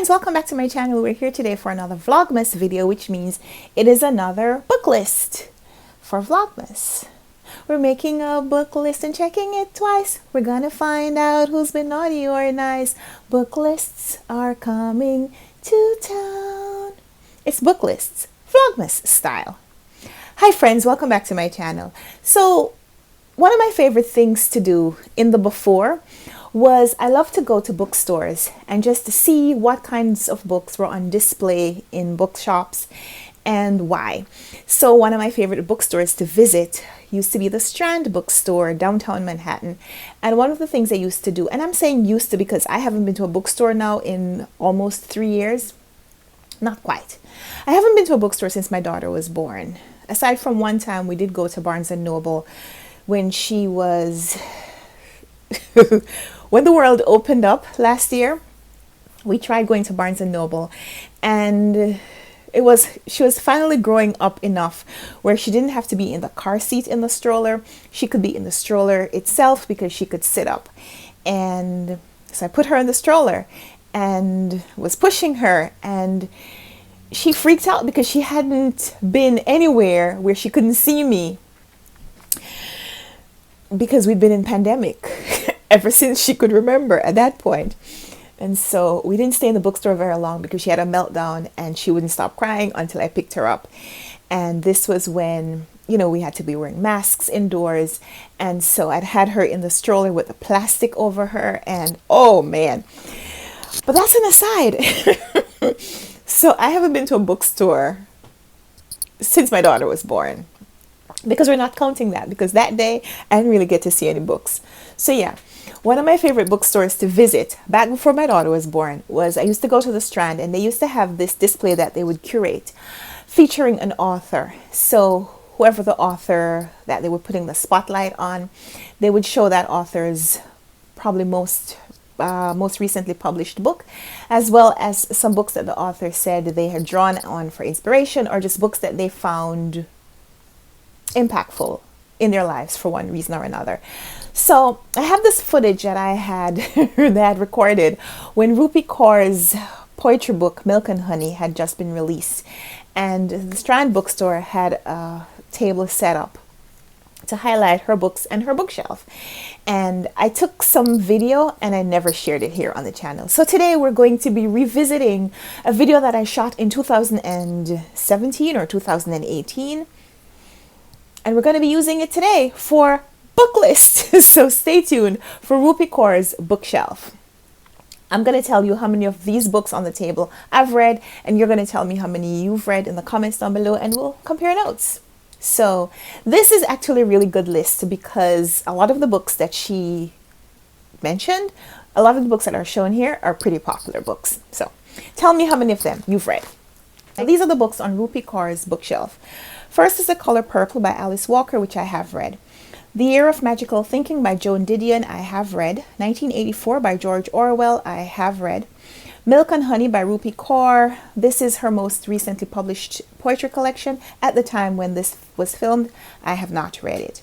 friends, welcome back to my channel. We're here today for another Vlogmas video, which means it is another book list for Vlogmas. We're making a book list and checking it twice. We're gonna find out who's been naughty or nice. Book lists are coming to town. It's book lists, Vlogmas style. Hi friends, welcome back to my channel. So one of my favorite things to do in the before was I love to go to bookstores and just to see what kinds of books were on display in bookshops and why. So one of my favorite bookstores to visit used to be the Strand bookstore downtown Manhattan. And one of the things I used to do, and I'm saying used to because I haven't been to a bookstore now in almost 3 years. Not quite. I haven't been to a bookstore since my daughter was born. Aside from one time we did go to Barnes & Noble when she was... When the world opened up last year, we tried going to Barnes & Noble, and she was finally growing up enough where she didn't have to be in the car seat in the stroller. She could be in the stroller itself because she could sit up. And so I put her in the stroller and was pushing her, and she freaked out because she hadn't been anywhere where she couldn't see me because we'd been in pandemic ever since she could remember at that point. And so we didn't stay in the bookstore very long because she had a meltdown and she wouldn't stop crying until I picked her up. And this was when, you know, we had to be wearing masks indoors. And so I'd had her in the stroller with the plastic over her, and oh man. But that's an aside. So I haven't been to a bookstore since my daughter was born, because we're not counting that, because that day I didn't really get to see any books. So yeah, one of my favorite bookstores to visit back before my daughter was born was I used to go to the Strand, and they used to have this display that they would curate featuring an author. So whoever the author that they were putting the spotlight on, they would show that author's probably most recently published book, as well as some books that the author said they had drawn on for inspiration, or just books that they found impactful in their lives for one reason or another. So I have this footage that I had recorded when Rupi Kaur's poetry book Milk and Honey had just been released, and the Strand bookstore had a table set up to highlight her books and her bookshelf. And I took some video and I never shared it here on the channel. So today we're going to be revisiting a video that I shot in 2017 or 2018. And we're going to be using it today for book list. So stay tuned for Rupi Kaur's bookshelf. I'm going to tell you how many of these books on the table I've read, and you're going to tell me how many you've read in the comments down below, and we'll compare notes. So this is actually a really good list because a lot of the books that she mentioned, a lot of the books that are shown here are pretty popular books. So tell me how many of them you've read. And these are the books on Rupi Kaur's bookshelf. First is The Color Purple by Alice Walker, which I have read. The Year of Magical Thinking by Joan Didion, I have read. 1984 by George Orwell, I have read. Milk and Honey by Rupi Kaur. This is her most recently published poetry collection. At the time when this was filmed, I have not read it.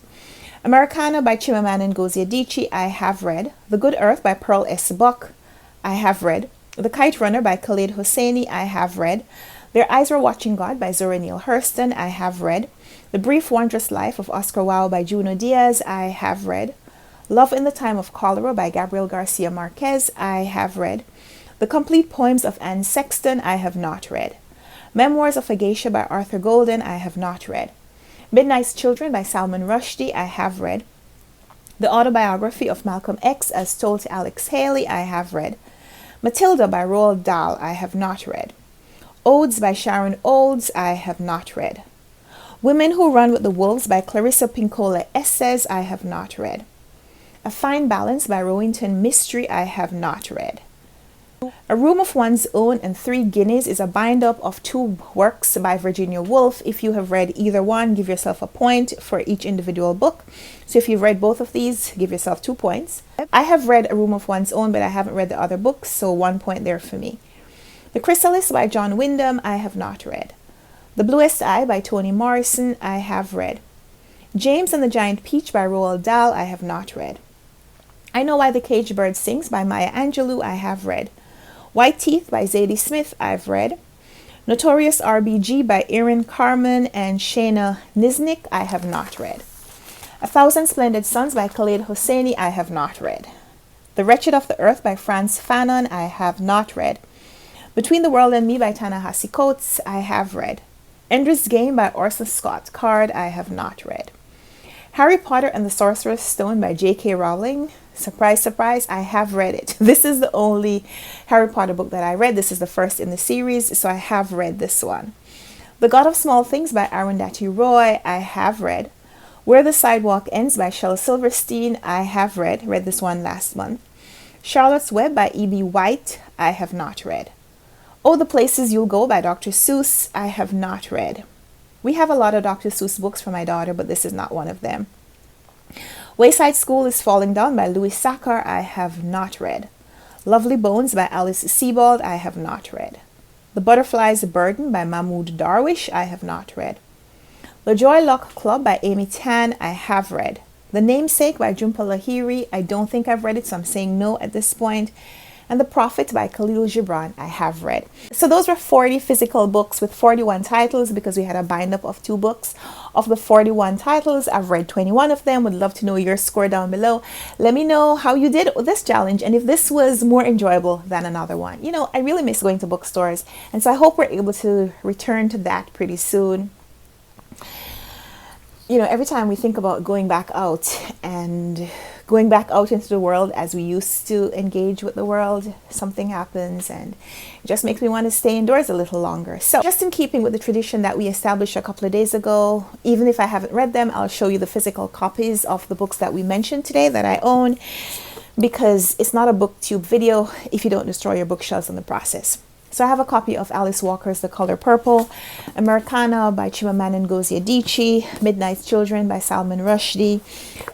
Americana by Chimamanda Ngozi Adichie, I have read. The Good Earth by Pearl S. Buck, I have read. The Kite Runner by Khaled Hosseini, I have read. Their Eyes Were Watching God by Zora Neale Hurston, I have read. The Brief Wondrous Life of Oscar Wilde by Junot Diaz, I have read. Love in the Time of Cholera by Gabriel Garcia Marquez, I have read. The Complete Poems of Anne Sexton, I have not read. Memoirs of a Geisha by Arthur Golden, I have not read. Midnight's Children by Salman Rushdie, I have read. The Autobiography of Malcolm X as Told to Alex Haley, I have read. Matilda by Roald Dahl, I have not read. Odes by Sharon Olds, I have not read. Women Who Run with the Wolves by Clarissa Pinkola Esses, I have not read. A Fine Balance by Rowington Mystery, I have not read. A Room of One's Own and Three Guineas is a bind-up of 2 works by Virginia Woolf. If you have read either one, give yourself a point for each individual book. So if you've read both of these, give yourself 2 points. I have read A Room of One's Own, but I haven't read the other books, so 1 point there for me. The Chrysalis by John Wyndham, I have not read. The Bluest Eye by Toni Morrison, I have read. James and the Giant Peach by Roald Dahl, I have not read. I Know Why the Caged Bird Sings by Maya Angelou, I have read. White Teeth by Zadie Smith, I've read. Notorious RBG by Erin Carmen and Shayna Niznik, I have not read. A Thousand Splendid Suns by Khaled Hosseini, I have not read. The Wretched of the Earth by Franz Fanon, I have not read. Between the World and Me by Ta-Nehisi Coates, I have read. Ender's Game by Orson Scott Card, I have not read. Harry Potter and the Sorcerer's Stone by J.K. Rowling, surprise, surprise, I have read it. This is the only Harry Potter book that I read. This is the first in the series, so I have read this one. The God of Small Things by Arundhati Roy, I have read. Where the Sidewalk Ends by Shel Silverstein, I have read this one last month. Charlotte's Web by E.B. White, I have not read. Oh, the Places You'll Go by Dr. Seuss, I have not read. We have a lot of Dr. Seuss books for my daughter, but this is not one of them. Wayside School is Falling Down by Louis Sachar, I have not read. Lovely Bones by Alice Sebald, I have not read. The Butterfly's Burden by Mahmoud Darwish, I have not read. The Joy Luck Club by Amy Tan, I have read. The Namesake by Jhumpa Lahiri, I don't think I've read it, so I'm saying no at this point. And The Prophet by Khalil Gibran, I have read. So those were 40 physical books with 41 titles because we had a bind-up of 2 books. Of the 41 titles, I've read 21 of them. Would love to know your score down below. Let me know how you did with this challenge and if this was more enjoyable than another one. You know, I really miss going to bookstores, and so I hope we're able to return to that pretty soon. You know, every time we think about going back out and going back out into the world as we used to engage with the world, something happens and it just makes me want to stay indoors a little longer. So just in keeping with the tradition that we established a couple of days ago, even if I haven't read them, I'll show you the physical copies of the books that we mentioned today that I own, because it's not a booktube video if you don't destroy your bookshelves in the process. So I have a copy of Alice Walker's The Color Purple, Americana by Chimamanda Ngozi Adichie, Midnight's Children by Salman Rushdie,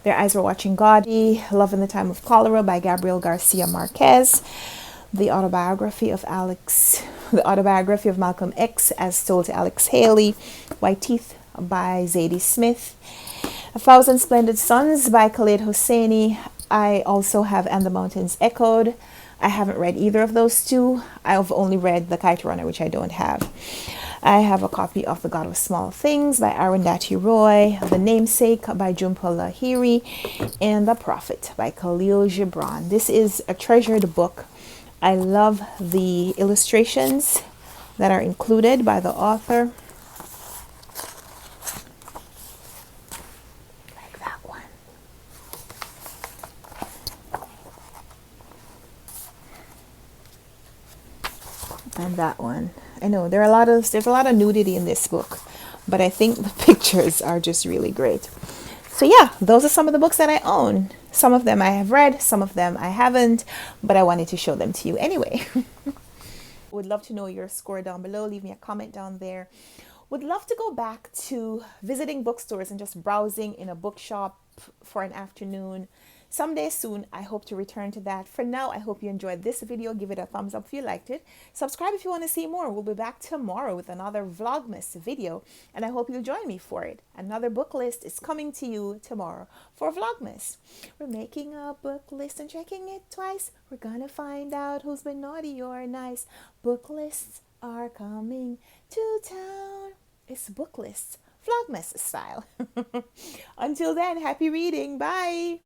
Their Eyes Were Watching God, Love in the Time of Cholera by Gabriel Garcia Marquez, the autobiography of Malcolm X as told to Alex Haley, White Teeth by Zadie Smith, A Thousand Splendid Suns by Khaled Hosseini. I also have And the Mountains Echoed. I haven't read either of those two. I've only read The Kite Runner, which I don't have. I have a copy of The God of Small Things by Arundhati Roy, The Namesake by Jhumpa Lahiri, and The Prophet by Khalil Gibran. This is a treasured book. I love the illustrations that are included by the author. Like that one. And that one. I know there's a lot of nudity in this book, but I think the pictures are just really great. So yeah, those are some of the books that I own. Some of them I have read, some of them I haven't, but I wanted to show them to you anyway. Would love to know your score down below. Leave me a comment down there. Would love to go back to visiting bookstores and just browsing in a bookshop for an afternoon. Someday soon, I hope to return to that. For now, I hope you enjoyed this video. Give it a thumbs up if you liked it. Subscribe if you want to see more. We'll be back tomorrow with another Vlogmas video, and I hope you'll join me for it. Another book list is coming to you tomorrow for Vlogmas. We're making a book list and checking it twice. We're gonna find out who's been naughty or nice. Book lists are coming to town. It's book lists, Vlogmas style. Until then, happy reading. Bye.